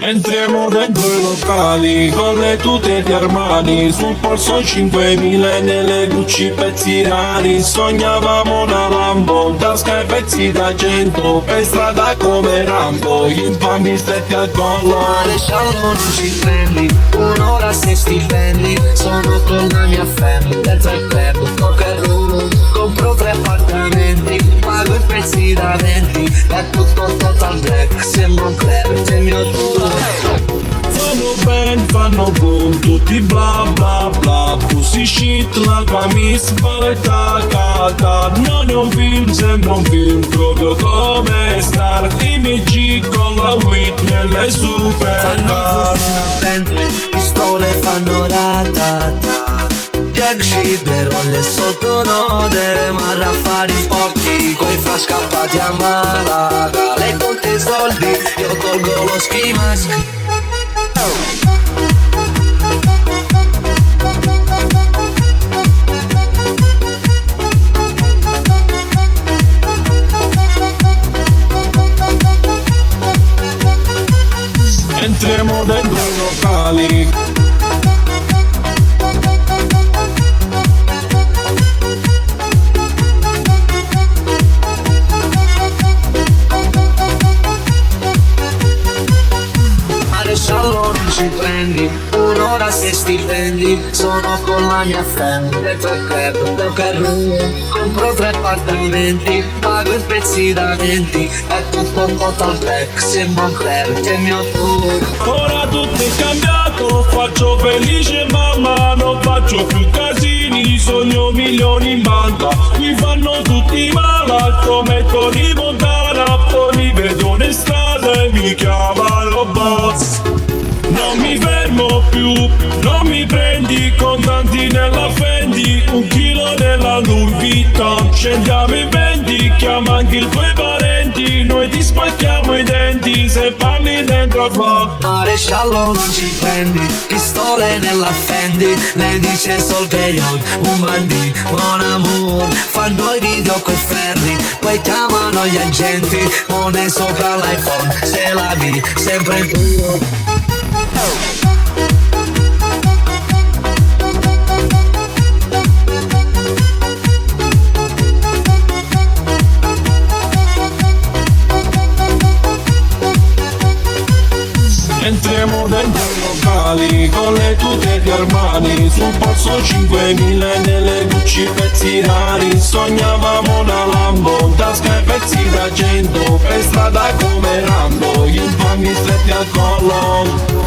Entriamo dentro i locali con le tute di Armani, sul polso 5.000 e nelle Gucci pezzi rari. Sognavamo una Lambo, in tasca e pezzi d'argento, per strada come Rambo, infami stretti al collo. Maresciallo non ci prendi, un'ora se stipendi, sono con la mia family, dentro il club, coca e rum, compro 3 appartamenti, pago i pezzi da 20, è tutto total black, sembra un club, c'è il mio tour. Fanno band, fanno boom, tutti bla bla bla, pussy shit, la camis, paletta, cata. Non è un film, sembra un film, proprio come Star, IMG con la weed nelle supercar. Bentley, pistole fanno ratata, Jack Shibberone sotto node, marraffari sporchi, coi fra scappati a Malaga. Lei conta i soldi, io colgo lo ski mask. Entriamo dentro i locali. Maresciallo non ci prendi, un'ora se stipendi, sono con la mia family, dentro il club, coca e rum, compro 3 appartamenti, pago i pezzi da 20, è tutto total black, sembra un club, c'è il mio tour. Ora tutto è cambiato, faccio felice mamma, non faccio più casini, sogno milioni in banca. Qui fanno tutti male, prometto di montare, poi mi vedo in strada e mi chiamano boss. Non mi fermo più, non mi prendi contanti nella Fendi, 1 chilo nella Louis Vuitton, scendiamo in 20, chiama anche i tuoi parenti, noi ti spacchiamo i denti se parli dentro al vlog. Maresciallo non ci prendi, pistole nella Fendi, lei dice sol che io, un bandì, buon amour, fanno i video coi ferri, poi chiamano gli agenti, non è sopra l'iPhone, se la vi, sempre in puro. Entriamo dentro i locali con le tute di Armani, sul polso 5.000 e nelle Gucci pezzi rari. Sognavamo una Lambo, in tasca e pezzi d'argento, per strada come Rambo, infami stretti al collo.